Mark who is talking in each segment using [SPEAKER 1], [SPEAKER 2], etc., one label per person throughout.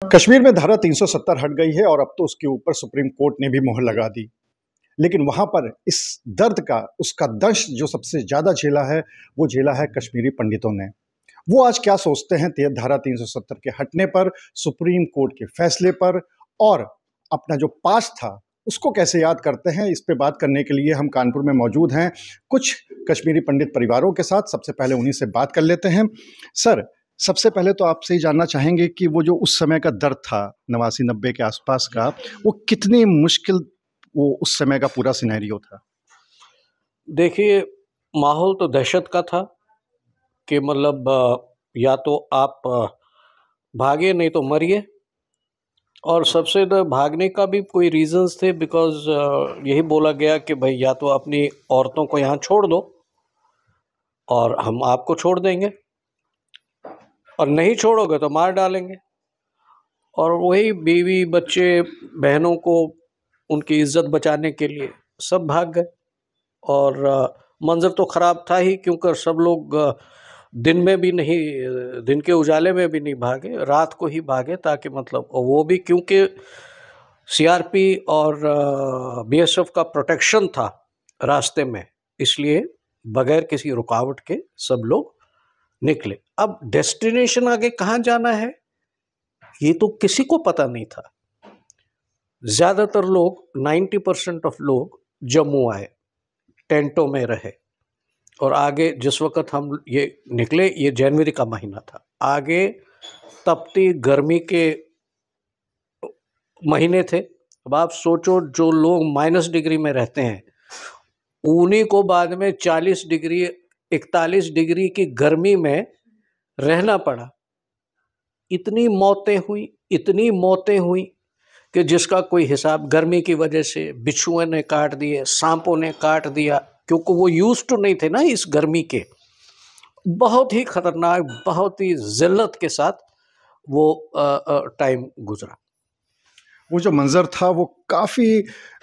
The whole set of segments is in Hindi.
[SPEAKER 1] कश्मीर में धारा 370 हट गई है और अब तो उसके ऊपर सुप्रीम कोर्ट ने भी मोहर लगा दी। लेकिन वहां पर इस दर्द का उसका दंश जो सबसे ज्यादा झेला है वो झेला है कश्मीरी पंडितों ने। वो आज क्या सोचते हैं धारा 370 के हटने पर, सुप्रीम कोर्ट के फैसले पर, और अपना जो पास्ट था उसको कैसे याद करते हैं, इस पे बात करने के लिए हम कानपुर में मौजूद हैं कुछ कश्मीरी पंडित परिवारों के साथ। सबसे पहले उन्हीं से बात कर लेते हैं। सर, सबसे पहले तो आपसे ही जानना चाहेंगे कि वो जो उस समय का दर्द था 89-90 के आसपास का, वो कितनी मुश्किल, वो उस समय का पूरा सिनेरियो था।
[SPEAKER 2] देखिए, माहौल तो दहशत का था कि मतलब या तो आप भागे नहीं तो मरिए, और सबसे ज़्यादा भागने का भी कोई रीज़न्स थे बिकॉज़ यही बोला गया कि भाई या तो अपनी औरतों को यहाँ छोड़ दो और हम आपको छोड़ देंगे, और नहीं छोड़ोगे तो मार डालेंगे। और वही बीवी बच्चे बहनों को उनकी इज्जत बचाने के लिए सब भाग गए। और मंज़र तो ख़राब था ही, क्योंकि सब लोग दिन में भी नहीं, दिन के उजाले में भी नहीं भागे, रात को ही भागे, ताकि मतलब वो भी क्योंकि सीआरपी और बीएसएफ का प्रोटेक्शन था रास्ते में, इसलिए बगैर किसी रुकावट के सब लोग निकले। अब डेस्टिनेशन आगे कहाँ जाना है ये तो किसी को पता नहीं था। ज़्यादातर लोग 90% ऑफ लोग जम्मू आए, टेंटों में रहे, और आगे जिस वक़्त हम ये निकले, ये जनवरी का महीना था, आगे तपती गर्मी के महीने थे। अब आप सोचो, जो लोग -डिग्री में रहते हैं उन्हीं को बाद में 40 डिग्री 41 डिग्री की गर्मी में रहना पड़ा। इतनी मौतें हुई कि जिसका कोई हिसाब। गर्मी की वजह से बिच्छुओं ने काट दिए, सांपों ने काट दिया, क्योंकि वो यूज्ड टू नहीं थे ना इस गर्मी के। बहुत ही खतरनाक, बहुत ही जिल्लत के साथ वो टाइम गुजरा।
[SPEAKER 1] वो जो मंजर था वो काफ़ी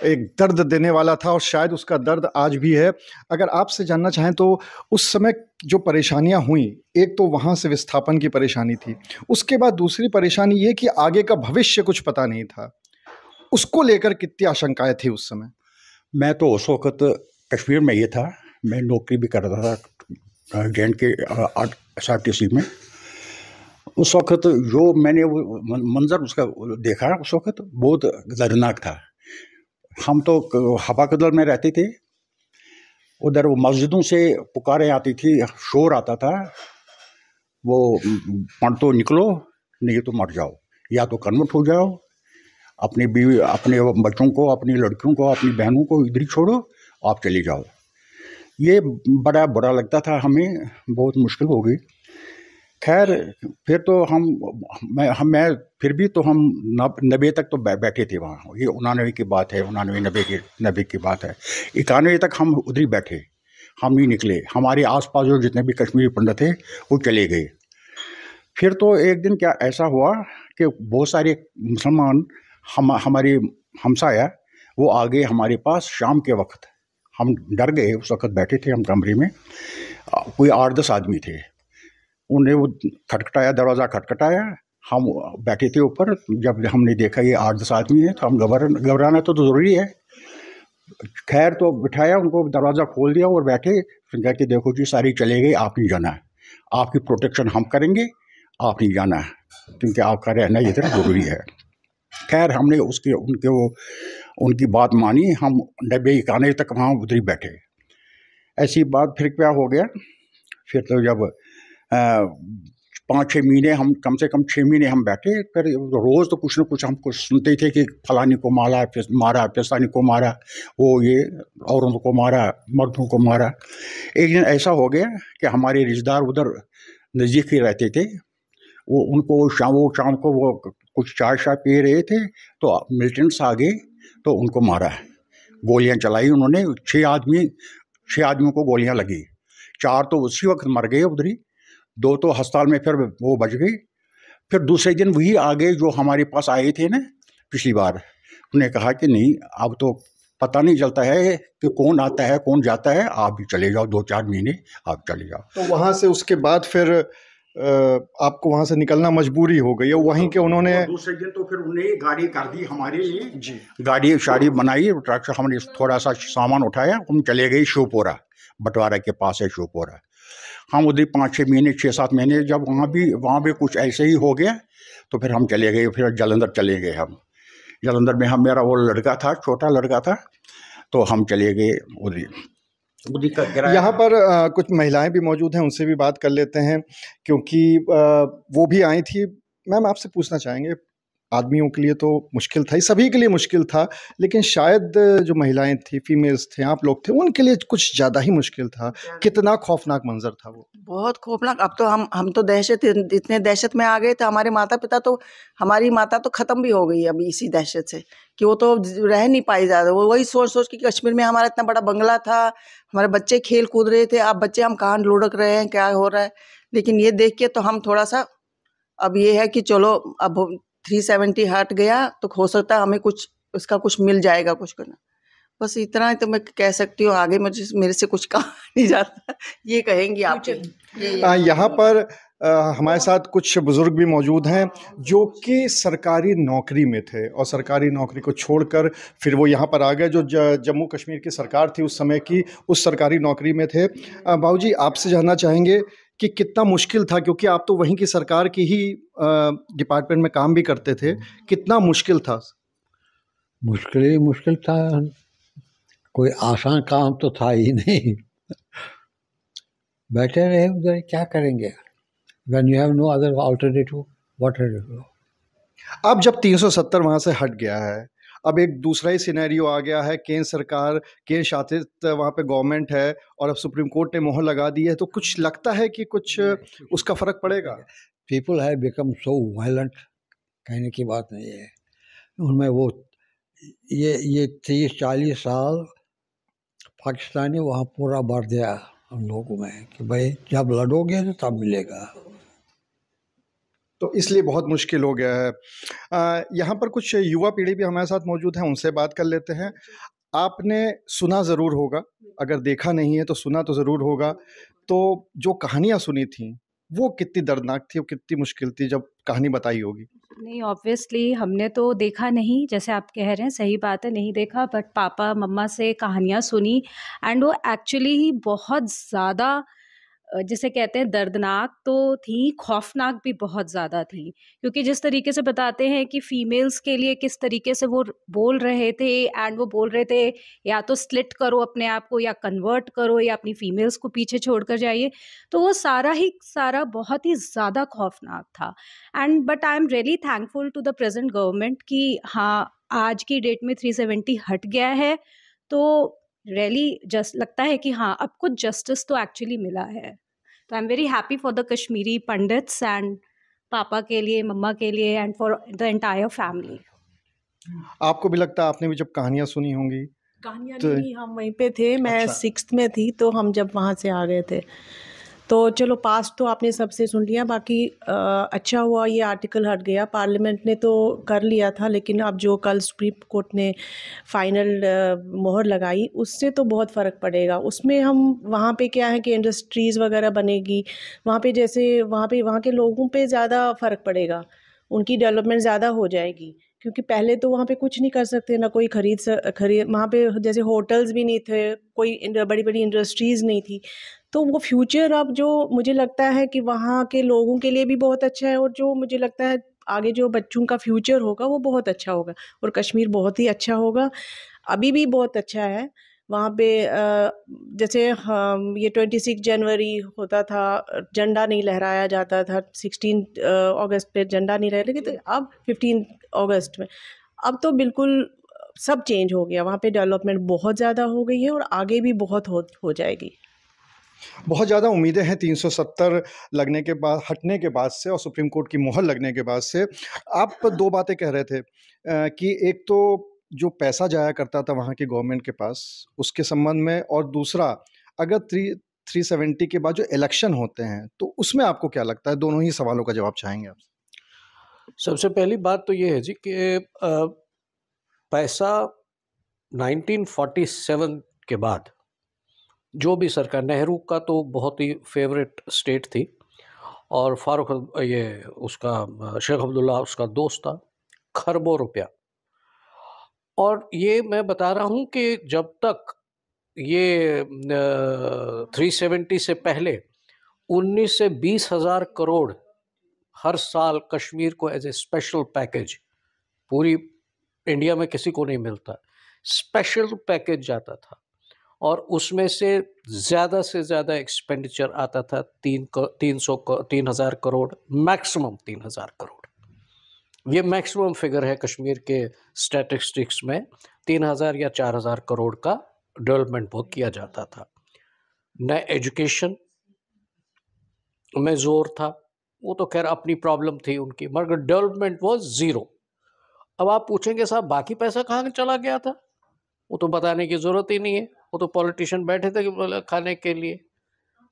[SPEAKER 1] एक दर्द देने वाला था और शायद उसका दर्द आज भी है। अगर आपसे जानना चाहें तो उस समय जो परेशानियां हुई, एक तो वहाँ से विस्थापन की परेशानी थी, उसके बाद दूसरी परेशानी ये कि आगे का भविष्य कुछ पता नहीं था। उसको लेकर कितनी आशंकाएं थी उस समय?
[SPEAKER 3] मैं तो उस वक्त कश्मीर में ये था, मैं नौकरी भी कर रहा था जैन के SRTC में। उस वक्त जो मैंने वो मंज़र उसका देखा, उस वक्त बहुत दर्दनाक था। हम तो हवा कदल में रहते थे, उधर वो मस्जिदों से पुकारें आती थी, शोर आता था, वो पढ़ तो निकलो, नहीं तो मर जाओ, या तो कन्वर्ट हो जाओ, अपनी बीवी, अपने बच्चों को, अपनी लड़कियों को, अपनी बहनों को इधर ही छोड़ो, आप चले जाओ। ये बड़ा बुरा लगता था हमें, बहुत मुश्किल हो गई। खैर, फिर तो मैं फिर भी तो हम 90 तक तो बैठे थे वहाँ। ये 89 की बात है, 89-90 की बात है। 91 तक हम उधर ही बैठे, हम नहीं निकले। हमारे आसपास जो जितने भी कश्मीरी पंडित थे वो चले गए। फिर तो एक दिन क्या ऐसा हुआ कि बहुत सारे मुसलमान हमारे हमसाया वो आ गए हमारे पास शाम के वक्त। हम डर गए, उस वक्त बैठे थे हम कमरे में, कोई 8-10 आदमी थे। उन्हें वो खटखटाया, दरवाज़ा खटखटाया, हम बैठे थे ऊपर। जब हमने देखा ये 8-10 आदमी है तो हम घबराना तो ज़रूरी है। खैर, तो बिठाया उनको, दरवाज़ा खोल दिया और बैठे। फिर कहा कि देखो जी, सारी चले गई, आप नहीं जाना है, आपकी प्रोटेक्शन हम करेंगे, आप नहीं जाना है, क्योंकि आपका रहना इधर ज़रूरी है। खैर, हमने उनकी बात मानी। हम 90-91 तक वहाँ उधर ही बैठे। ऐसी बात फिर क्या हो गया, फिर तो जब 5-6 महीने, हम कम से कम 6 महीने हम बैठे। फिर रोज़ तो कुछ न कुछ हम कुछ सुनते थे कि फलानी को मारा, फिस्तानी को मारा, वो ये औरतों को मारा, मर्दों को मारा। एक दिन ऐसा हो गया कि हमारे रिश्तेदार उधर नज़दीक ही रहते थे, वो शाम को वो कुछ चाय पी रहे थे, तो मिलिटेंट्स आ गए तो उनको मारा, गोलियां चलाई उन्होंने। 6 आदमियों को गोलियां लगी। 4 तो उसी वक्त मर गए उधर ही, 2 तो अस्पताल में फिर वो बच गए। फिर दूसरे दिन वही आ गए जो हमारे पास आए थे ना पिछली बार। उन्होंने कहा कि नहीं, अब तो पता नहीं चलता है कि कौन आता है कौन जाता है, आप भी चले जाओ, 2-4 महीने आप चले जाओ।
[SPEAKER 1] तो वहाँ से उसके बाद फिर आपको वहाँ से निकलना मजबूरी हो गई, और वहीं के उन्होंने
[SPEAKER 3] दूसरे दिन तो फिर उन्हें गाड़ी कर दी हमारे लिए
[SPEAKER 1] जी
[SPEAKER 3] गाड़ी शाड़ी बनाई, ट्रक से हमने थोड़ा सा सामान उठाया, हम चले गए शिवपुरा, बंटवारा के पास है शिवपुरा। हम उधर 5-6 महीने 6-7 महीने जब वहाँ भी कुछ ऐसे ही हो गया, तो फिर हम चले गए, फिर जालंधर चले गए। हम जालंधर में मेरा वो लड़का था, छोटा लड़का था, तो हम चले गए उधर का किराया।
[SPEAKER 1] यहाँ पर कुछ महिलाएं भी मौजूद हैं, उनसे भी बात कर लेते हैं, क्योंकि वो भी आई थी। मैम, आपसे पूछना चाहेंगे, आदमियों के लिए तो मुश्किल था, सभी के लिए मुश्किल था, लेकिन शायद जो महिलाएं थी, फीमेल्स थे, आप लोग थे, उनके लिए कुछ ज़्यादा ही मुश्किल था। कितना खौफनाक मंजर था वो।
[SPEAKER 4] बहुत खौफनाक। अब तो हम तो इतने दहशत में आ गए थे, हमारे माता पिता तो, हमारी माता तो ख़त्म भी हो गई अभी इसी दहशत से, कि वो तो रह नहीं पाई ज़्यादा। वो वही सोच सोच कि कश्मीर में हमारा इतना बड़ा बंगला था, हमारे बच्चे खेल कूद रहे थे, अब बच्चे हम कहाँ लुढ़क रहे हैं, क्या हो रहा है। लेकिन ये देख के तो हम थोड़ा सा, अब ये है कि चलो अब 370 हट गया तो हो सकता है हमें कुछ उसका कुछ मिल जाएगा कुछ करना। बस इतना ही तो मैं कह सकती हूँ, आगे मुझे मेरे से कुछ कहा नहीं जाता। ये कहेंगी आप।
[SPEAKER 1] यहाँ पर हमारे साथ कुछ बुजुर्ग भी मौजूद हैं जो कि सरकारी नौकरी में थे, और सरकारी नौकरी को छोड़कर फिर वो यहाँ पर आ गए, जो जम्मू कश्मीर की सरकार थी उस समय की, उस सरकारी नौकरी में थे। बाबू जी, आपसे जानना चाहेंगे कि कितना मुश्किल था, क्योंकि आप तो वहीं की सरकार की ही डिपार्टमेंट में काम भी करते थे, कितना मुश्किल था?
[SPEAKER 5] मुश्किल ही मुश्किल था, कोई आसान काम तो था ही नहीं। बैठे रहे उधर, क्या करेंगे when you have no other alternative, what are you?
[SPEAKER 1] अब जब 370 वहाँ से हट गया है, अब एक दूसरा ही सिनेरियो आ गया है, केंद्र सरकार, केंद्र शासित वहाँ पे गवर्नमेंट है, और अब सुप्रीम कोर्ट ने मोहर लगा दी है, तो कुछ लगता है कि कुछ उसका फर्क पड़ेगा?
[SPEAKER 5] People have become so violent, कहने की बात नहीं है। उनमें वो ये 30-40 साल पाकिस्तानी वहाँ पूरा भर दिया हम लोगों में कि भाई जब लड़ोगे तो तब मिलेगा,
[SPEAKER 1] तो इसलिए बहुत मुश्किल हो गया है। यहाँ पर कुछ युवा पीढ़ी भी हमारे साथ मौजूद हैं, उनसे बात कर लेते हैं। आपने सुना ज़रूर होगा, अगर देखा नहीं है तो सुना तो ज़रूर होगा। तो जो कहानियाँ सुनी थी वो कितनी दर्दनाक थी और कितनी मुश्किल थी, जब कहानी बताई होगी?
[SPEAKER 6] नहीं, ऑब्वियसली हमने तो देखा नहीं, जैसे आप कह रहे हैं सही बात है, नहीं देखा, बट पापा मम्मा से कहानियाँ सुनी, एंड वो एक्चुअली ही बहुत ज़्यादा जिसे कहते हैं दर्दनाक तो थी, खौफनाक भी बहुत ज़्यादा थी। क्योंकि जिस तरीके से बताते हैं कि फ़ीमेल्स के लिए किस तरीके से वो बोल रहे थे, एंड वो बोल रहे थे या तो स्लिट करो अपने आप को, या कन्वर्ट करो, या अपनी फ़ीमेल्स को पीछे छोड़कर जाइए, तो वो सारा ही सारा बहुत ही ज़्यादा खौफनाक था। And but I am really thankful to the present government कि हाँ, आज की डेट में 370 हट गया है, तो रियली जस्ट लगता है कि हाँ, अब कुछ जस्टिस तो एक्चुअली मिला है। तो I am very happy for the Kashmiri pandits and पापा के लिए, मम्मा के लिए, and for the entire family.
[SPEAKER 1] आपको भी लगता है, आपने भी जब कहानियाँ सुनी होंगी?
[SPEAKER 7] कहानियाँ
[SPEAKER 1] तो
[SPEAKER 7] नहीं, हम वहीं पे थे, मैं
[SPEAKER 1] अच्छा।
[SPEAKER 7] 6th में थी, तो हम जब वहाँ से आ गए थे, तो चलो पास तो आपने सबसे सुन लिया। बाकी अच्छा हुआ ये आर्टिकल हट गया, पार्लियामेंट ने तो कर लिया था, लेकिन अब जो कल सुप्रीम कोर्ट ने फाइनल मोहर लगाई, उससे तो बहुत फ़र्क पड़ेगा। उसमें हम वहाँ पे क्या है कि इंडस्ट्रीज़ वगैरह बनेगी वहाँ पे, जैसे वहाँ के लोगों पे ज़्यादा फ़र्क पड़ेगा, उनकी डेवलपमेंट ज़्यादा हो जाएगी। क्योंकि पहले तो वहाँ पे कुछ नहीं कर सकते, ना कोई खरीद वहाँ पे जैसे होटल्स भी नहीं थे, कोई बड़ी बड़ी इंडस्ट्रीज़ नहीं थी। तो वो फ्यूचर अब जो मुझे लगता है कि वहाँ के लोगों के लिए भी बहुत अच्छा है, और जो मुझे लगता है आगे जो बच्चों का फ्यूचर होगा वो बहुत अच्छा होगा, और कश्मीर बहुत ही अच्छा होगा, अभी भी बहुत अच्छा है। वहाँ पे जैसे ये 26 जनवरी होता था, झंडा नहीं लहराया जाता था, 16 अगस्त पे झंडा नहीं लहरा, लेकिन अब 15 अगस्त में अब तो बिल्कुल सब चेंज हो गया। वहाँ पे डेवलपमेंट बहुत ज़्यादा हो गई है, और आगे भी बहुत हो जाएगी।
[SPEAKER 1] बहुत ज़्यादा उम्मीदें हैं 370 लगने के बाद, हटने के बाद से, और सुप्रीम कोर्ट की मोहर लगने के बाद से। आप दो बातें कह रहे थे कि एक तो जो पैसा जाया करता था वहाँ की गवर्नमेंट के पास, उसके संबंध में, और दूसरा अगर 370 के बाद जो इलेक्शन होते हैं तो उसमें आपको क्या लगता है? दोनों ही सवालों का जवाब चाहेंगे आपसे।
[SPEAKER 2] सबसे पहली बात तो ये है जी कि पैसा 1947 के बाद जो भी सरकार, नेहरू का तो बहुत ही फेवरेट स्टेट थी, और फारूक ये उसका शेख अब्दुल्ला उसका दोस्त था, खरबों रुपया। और ये मैं बता रहा हूँ कि जब तक ये 370 से पहले 19 से 20 हज़ार करोड़ हर साल कश्मीर को एज ए स्पेशल पैकेज, पूरी इंडिया में किसी को नहीं मिलता, स्पेशल पैकेज जाता था और उसमें से ज़्यादा एक्सपेंडिचर आता था 3,000 करोड़, मैक्सिमम 3,000 करोड़। ये मैक्सिमम फिगर है कश्मीर के स्टैटिस्टिक्स में, 3,000 या 4,000 करोड़ का डेवलपमेंट वो किया जाता था। न एजुकेशन में जोर था, वो तो खैर अपनी प्रॉब्लम थी उनकी, मगर डेवलपमेंट वो ज़ीरो। अब आप पूछेंगे साहब बाकी पैसा कहाँ चला गया था, वो तो बताने की ज़रूरत ही नहीं है, वो तो पॉलिटिशियन बैठे थे खाने के लिए।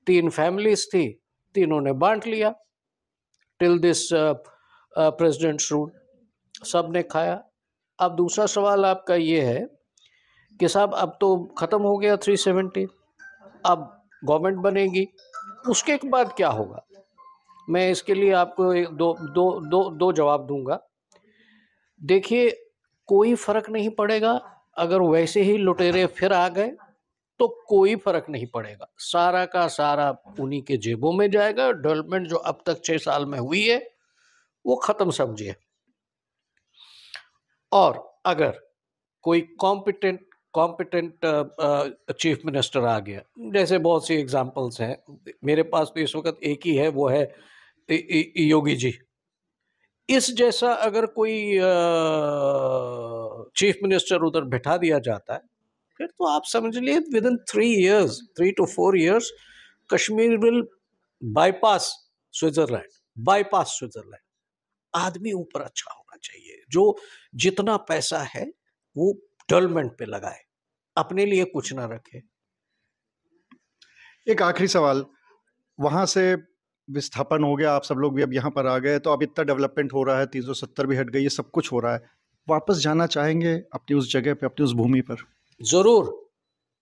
[SPEAKER 2] 3 फैमिलीज थी, तीनों ने बांट लिया, टिल दिस प्रेसिडेंट्स रूल, सब ने खाया। अब दूसरा सवाल आपका ये है कि साहब अब तो ख़त्म हो गया 370, अब गवर्नमेंट बनेगी, उसके बाद क्या होगा? मैं इसके लिए आपको दो जवाब दूंगा। देखिए, कोई फ़र्क नहीं पड़ेगा अगर वैसे ही लुटेरे फिर आ गए, तो कोई फ़र्क नहीं पड़ेगा, सारा का सारा उन्हीं के जेबों में जाएगा। डेवलपमेंट जो अब तक 6 साल में हुई है वो ख़त्म समझिए। और अगर कोई कॉम्पिटेंट चीफ मिनिस्टर आ गया, जैसे बहुत सी एग्जांपल्स हैं, मेरे पास तो इस वक्त एक ही है, वो है योगी जी। इस जैसा अगर कोई चीफ मिनिस्टर उधर बैठा दिया जाता है, फिर तो आप समझ लिए with in 3 to 4 years Kashmir will bypass Switzerland. आदमी ऊपर अच्छा होना चाहिए, जो जितना पैसा है वो डेवलपमेंट पे लगाए, अपने लिए कुछ ना रखे।
[SPEAKER 1] एक आखिरी सवाल, वहाँ से विस्थापन हो गया, आप सब लोग भी अब यहाँ पर आ गए, तो अब इतना डेवलपमेंट हो रहा है, 370 भी हट गई है, सब कुछ हो रहा है, वापस जाना चाहेंगे अपनी उस जगह पे, अपनी उस भूमि पर?
[SPEAKER 2] ज़रूर,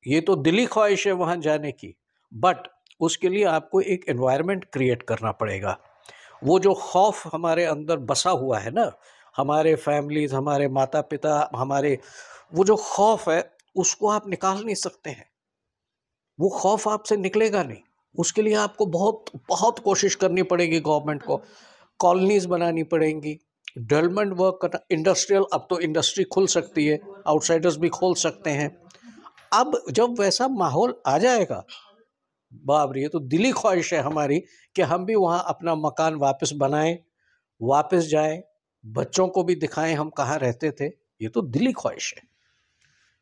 [SPEAKER 2] ये तो दिली ख्वाहिश है वहाँ जाने की, बट उसके लिए आपको एक एनवायरनमेंट क्रिएट करना पड़ेगा। वो जो खौफ हमारे अंदर बसा हुआ है ना, हमारे फैमिलीज, हमारे माता पिता, हमारे वो जो खौफ है उसको आप निकाल नहीं सकते हैं, वो खौफ आपसे निकलेगा नहीं। उसके लिए आपको बहुत कोशिश करनी पड़ेगी गवर्नमेंट को, कॉलोनीज बनानी पड़ेंगी, डेवलपमेंट वर्क करना, इंडस्ट्रियल, अब तो इंडस्ट्री खुल सकती है, आउटसाइडर्स भी खोल सकते हैं। अब जब वैसा माहौल आ जाएगा, बाप रे, ये तो दिली ख्वाहिश है हमारी कि हम भी वहाँ अपना मकान वापस बनाएं, वापस जाएं, बच्चों को भी दिखाएं हम कहाँ रहते थे, ये तो दिली ख्वाहिश है।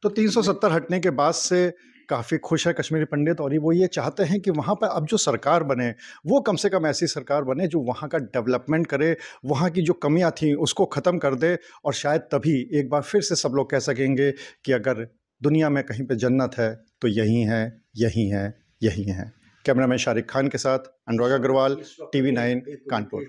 [SPEAKER 1] तो 370 हटने के बाद से काफ़ी खुश है कश्मीरी पंडित, और वो ये चाहते हैं कि वहाँ पर अब जो सरकार बने वो कम से कम ऐसी सरकार बने जो वहाँ का डेवलपमेंट करे, वहाँ की जो कमियाँ थी उसको ख़त्म कर दे, और शायद तभी एक बार फिर से सब लोग कह सकेंगे कि अगर दुनिया में कहीं पे जन्नत है तो यही है, यही है, यही है। कैमरामैन शारिक खान के साथ अनुराग अग्रवाल, TV9 कानपुर।